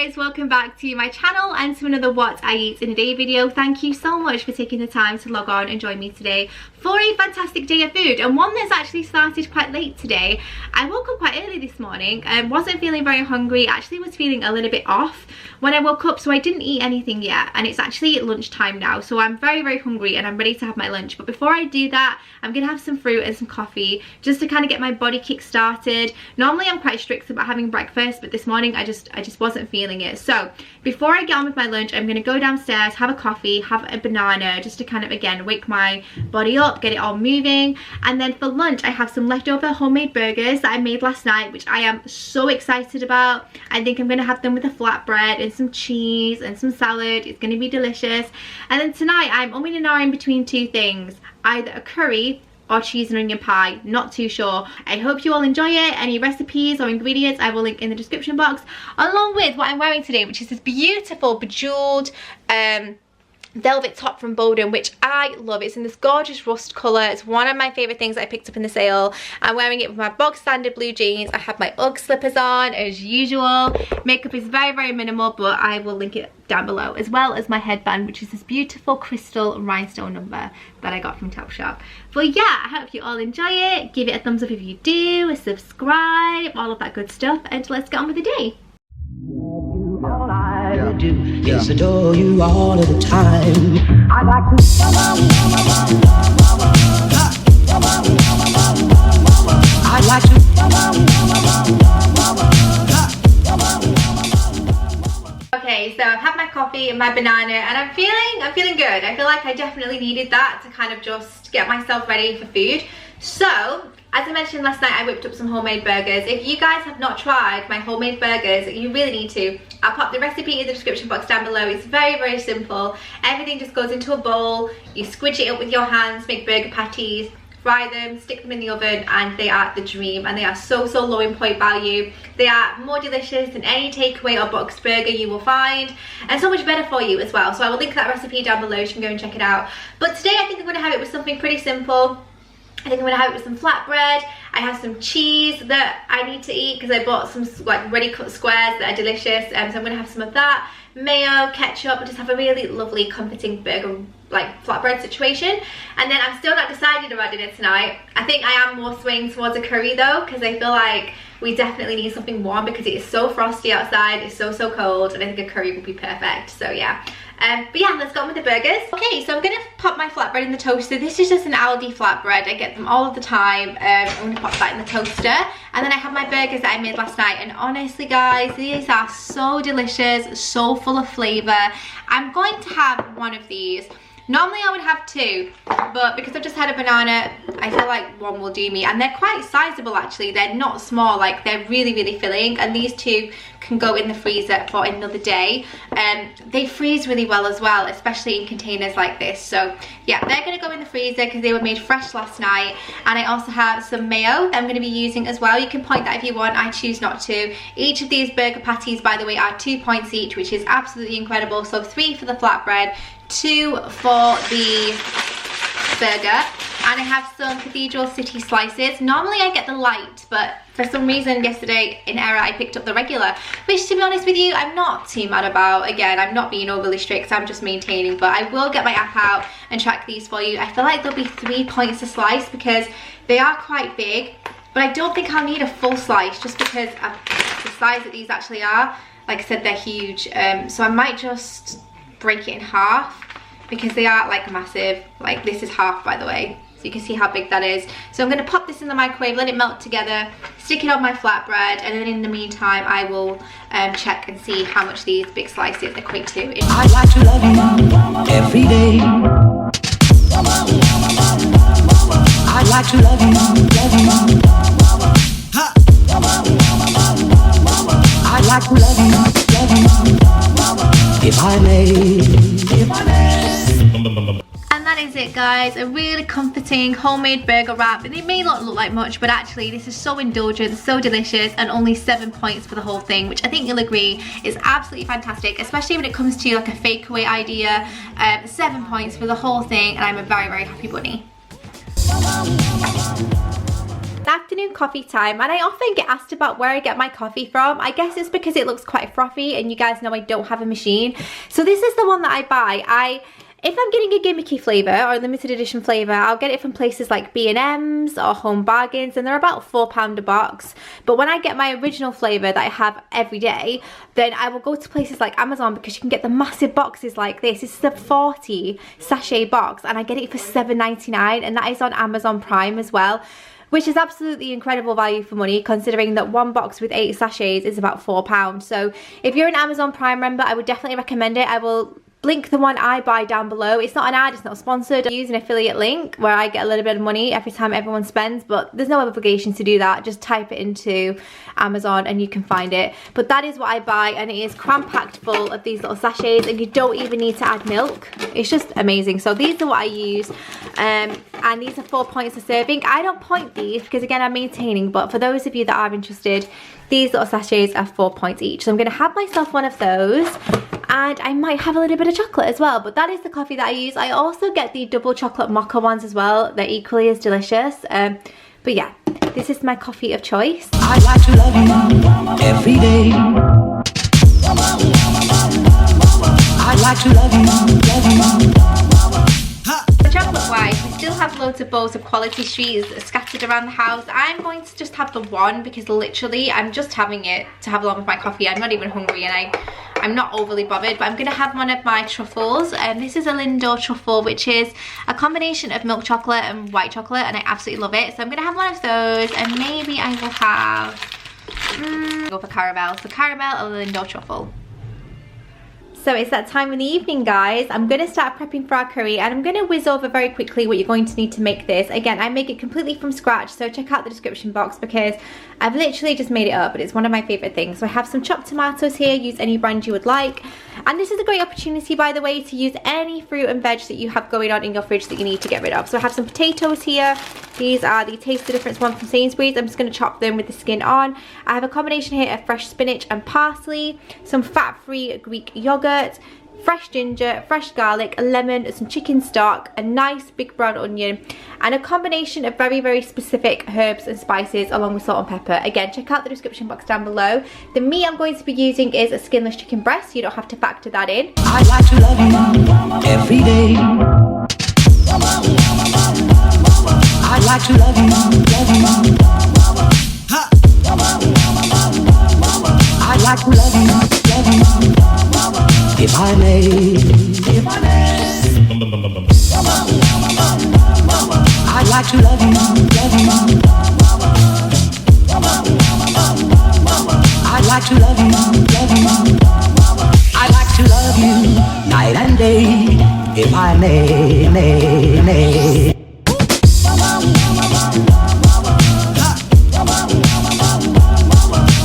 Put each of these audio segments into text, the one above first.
guys, welcome back to my channel and to another what I eat in a day video. Thank you so much for taking the time to log on and join me today for a fantastic day of food, and one that's actually started quite late today. I woke up quite early this morning and wasn't feeling very hungry. Actually was feeling a little bit off when I woke up, so I didn't eat anything yet, and it's actually lunchtime now, so I'm very hungry and I'm ready to have my lunch. But before I do that, I'm gonna have some fruit and some coffee just to kind of get my body kick started. Normally I'm quite strict about having breakfast, but this morning I just wasn't feeling it. So before I get on with my lunch, I'm gonna go downstairs, have a coffee, have a banana, just to kind of again wake my body up, get it all moving. And then for lunch I have some leftover homemade burgers that I made last night, which I am so excited about. I think I'm gonna have them with a flatbread and some cheese and some salad. It's gonna be delicious. And then tonight I'm umming and ahhing between two things, either a curry or cheese and onion pie, not too sure. I hope you all enjoy it. Any recipes or ingredients I will link in the description box, along with what I'm wearing today, which is this beautiful bejeweled velvet top from Bowden, which I love. It's in this gorgeous rust colour. It's one of my favourite things that I picked up in the sale. I'm wearing it with my bog standard blue jeans. I have my Ugg slippers on as usual. Makeup is very minimal, but I will link it down below, as well as my headband, which is this beautiful crystal rhinestone number that I got from Topshop. But yeah, I hope you all enjoy it. Give it a thumbs up if you do, subscribe, all of that good stuff, and let's get on with the day. All I do is adore you all of the time. I like to I like to Okay, so I've had my coffee and my banana, and I'm feeling good. I feel like I definitely needed that to kind of just get myself ready for food. So as I mentioned last night, I whipped up some homemade burgers. If you guys have not tried my homemade burgers, you really need to. I'll pop the recipe in the description box down below. It's very simple. Everything just goes into a bowl. You squidge it up with your hands, make burger patties, fry them, stick them in the oven, and they are the dream. And they are so low in point value. They are more delicious than any takeaway or boxed burger you will find, and so much better for you as well. So I will link that recipe down below so you can go and check it out. But today I think I'm going to have it with something pretty simple. I think I'm going to have it with some flatbread. I have some cheese that I need to eat because I bought some like ready cut squares that are delicious. So I'm going to have some of that. Mayo, ketchup, and just have a really lovely comforting burger like flatbread situation. And then I'm still not decided about dinner tonight. I think I am more swaying towards a curry though, because I feel like we definitely need something warm because it is so frosty outside. It's so cold, and I think a curry would be perfect. So yeah. But yeah, let's go on with the burgers. Okay, so I'm gonna pop my flatbread in the toaster. This is just an Aldi flatbread. I get them all of the time. I'm gonna pop that in the toaster. And then I have my burgers that I made last night. And honestly guys, these are so delicious, so full of flavor. I'm going to have one of these. Normally I would have two, but because I've just had a banana, I feel like one will do me. And they're quite sizable actually. They're not small, like they're really filling. And these two can go in the freezer for another day. They freeze really well as well, especially in containers like this. So yeah, they're gonna go in the freezer because they were made fresh last night. And I also have some mayo that I'm gonna be using as well. You can point that if you want, I choose not to. Each of these burger patties, by the way, are 2 points each, which is absolutely incredible. So 3 for the flatbread, 2 for the burger, and I have some Cathedral City slices. Normally I get the light, but for some reason yesterday in error I picked up the regular, which to be honest with you I'm not too mad about. Again, I'm not being overly strict, I'm just maintaining, but I will get my app out and track these for you. I feel like there'll be 3 points a slice because they are quite big, but I don't think I'll need a full slice just because of the size that these actually are. Like I said, they're huge, so I might just break it in half because they are like massive. Like this is half, by the way, so you can see how big that is. So I'm going to pop this in the microwave, let it melt together, stick it on my flatbread, and then in the meantime I will check and see how much these big slices equate to. I like to love you every day. I like to love you. I like to love you. If I may. And that is it guys, a really comforting homemade burger wrap. And it may not look like much, but actually this is so indulgent, so delicious, and only 7 points for the whole thing, which I think you'll agree is absolutely fantastic, especially when it comes to like a fake away idea. 7 points for the whole thing, and I'm a very happy bunny. afternoon coffee time, and I often get asked about where I get my coffee from. I guess it's because it looks quite frothy, and you guys know I don't have a machine. So this is the one that I buy. If I'm getting a gimmicky flavour or a limited edition flavour, I'll get it from places like B&M's or Home Bargains, and they're about £4 a box. But when I get my original flavour that I have every day, then I will go to places like Amazon, because you can get the massive boxes like this. This is a 40 sachet box, and I get it for £7.99, and that is on Amazon Prime as well, which is absolutely incredible value for money, considering that one box with 8 sachets is about £4. So if you're an Amazon Prime member, I would definitely recommend it. I will link the one I buy down below. It's not an ad, it's not sponsored. I use an affiliate link where I get a little bit of money every time everyone spends, but there's no obligation to do that. Just type it into Amazon and you can find it. But that is what I buy, and it is cram-packed full of these little sachets, and you don't even need to add milk. It's just amazing. So these are what I use, and these are 4 points a serving. I don't point these because, again, I'm maintaining, but for those of you that are interested, these little sachets are 4 points each. So I'm going to have myself one of those, and I might have a little bit of chocolate as well. But that is the coffee that I use. I also get the double chocolate mocha ones as well. They're equally as delicious. But yeah, this is my coffee of choice. I'd like to love you every day. I'd like to love you. Chocolate wise, we still have loads of bowls of quality streets scattered around the house. I'm going to just have the one, because literally I'm just having it to have along with my coffee. I'm not even hungry, and I'm not overly bothered, but I'm going to have one of my truffles, and this is a Lindor truffle, which is a combination of milk chocolate and white chocolate, and I absolutely love it. So I'm going to have one of those, and maybe I will have go for caramel. So caramel or Lindor truffle. So it's that time in the evening, guys. I'm going to start prepping for our curry, and I'm going to whiz over very quickly what you're going to need to make this. Again, I make it completely from scratch, so check out the description box, because I've literally just made it up, but it's one of my favourite things. So I have some chopped tomatoes here. Use any brand you would like. And this is a great opportunity, by the way, to use any fruit and veg that you have going on in your fridge that you need to get rid of. So I have some potatoes here. These are the Taste the Difference one from Sainsbury's. I'm just going to chop them with the skin on. I have a combination here of fresh spinach and parsley, some fat-free Greek yogurt, fresh ginger, fresh garlic, a lemon, some chicken stock, a nice big brown onion, and a combination of very, very specific herbs and spices along with salt and pepper. Again, check out the description box down below. The meat I'm going to be using is a skinless chicken breast, so you don't have to factor that in. I'd like to love you every day. I'd like to love you. I'd like to love you. If I may, I'd like to love you. I'd like to love you. I'd like to love you night and day. If I may.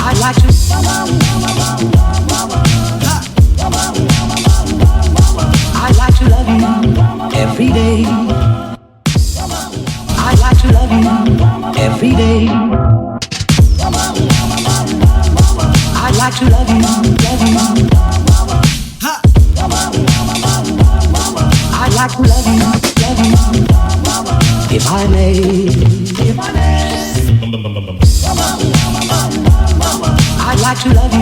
I'd like to. I'd like to love you every day. I'd like to love you every day. I'd like to love you. I'd like to love you. If I may. I'd like to love you.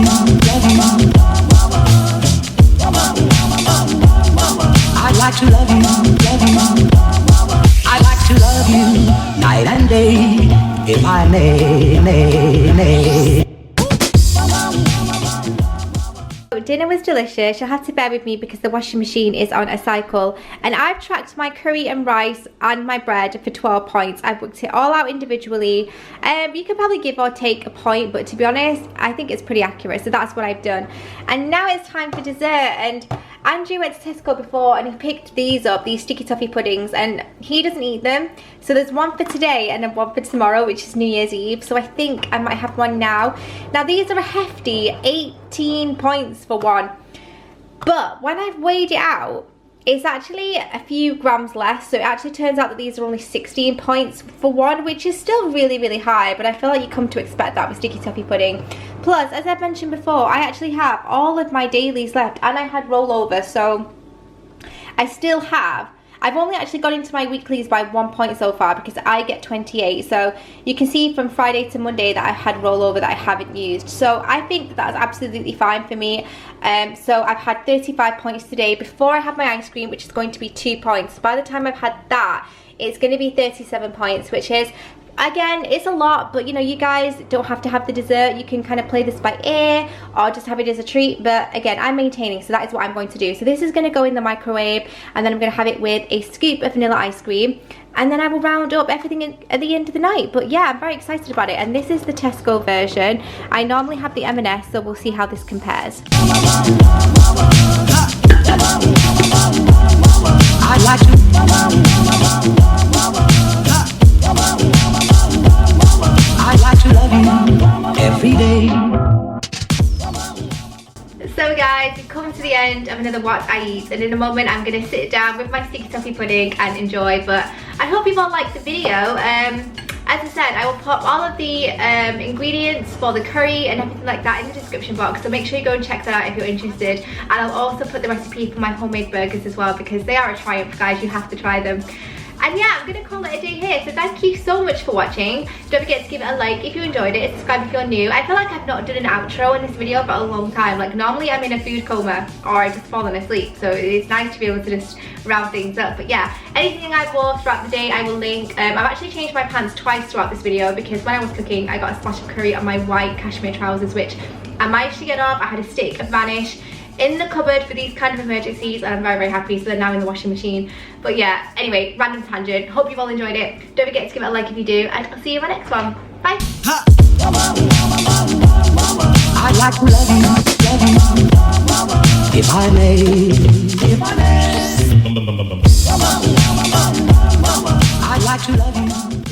I'd like to love you. I'd like to love you night and day. If I may. Dinner was delicious. You'll have to bear with me because the washing machine is on a cycle, and I've tracked my curry and rice and my bread for 12 points. I've booked it all out individually. You could probably give or take a point, but to be honest, I think it's pretty accurate, so that's what I've done. And now it's time for dessert, and Andrew went to Tesco before and he picked these up, these sticky toffee puddings, and he doesn't eat them. So there's one for today and then one for tomorrow, which is New Year's Eve. So I think I might have one now. Now these are a hefty 18 points for one. But when I've weighed it out, it's actually a few grams less. So it actually turns out that these are only 16 points for one, which is still really, really high. But I feel like you come to expect that with sticky toffee pudding. Plus, as I've mentioned before, I actually have all of my dailies left, and I had rollover. So I still have I've only actually gone into my weeklies by 1 point so far because I get 28. So you can see from Friday to Monday that I've had rollover that I haven't used. So I think that's absolutely fine for me. So I've had 35 points today before I have my ice cream, which is going to be 2 points. By the time I've had that, it's going to be 37 points, which is, again, it's a lot, but you know, you guys don't have to have the dessert. You can kind of play this by ear or just have it as a treat. But again, I'm maintaining, so that is what I'm going to do. So this is going to go in the microwave, and then I'm going to have it with a scoop of vanilla ice cream, and then I will round up everything at the end of the night. But yeah, I'm very excited about it. And this is the Tesco version. I normally have the M&S, so we'll see how this compares. I like to. I like to love you every day. So guys, we've come to the end of another What I Eat, and in a moment I'm going to sit down with my sticky toffee pudding and enjoy. But I hope you've all liked the video. As I said, I will put all of the ingredients for the curry and everything like that in the description box, so make sure you go and check that out if you're interested. And I'll also put the recipe for my homemade burgers as well, because they are a triumph, guys. You have to try them. And yeah, I'm going to call it a day here. So thank you so much for watching. Don't forget to give it a like if you enjoyed it, subscribe if you're new. I feel like I've not done an outro in this video for a long time. Like normally I'm in a food coma or I've just fallen asleep. So it's nice to be able to just round things up. But yeah, anything I wore throughout the day I will link. I've actually changed my pants twice throughout this video because when I was cooking I got a splash of curry on my white cashmere trousers, which I managed to get off. I had a stick of Vanish in the cupboard for these kind of emergencies, and I'm very, very happy. So they're now in the washing machine. But yeah, anyway, random tangent. Hope you've all enjoyed it. Don't forget to give it a like if you do, and I'll see you in my next one. Bye. I like to love you, if I may, if I may. I like to love you.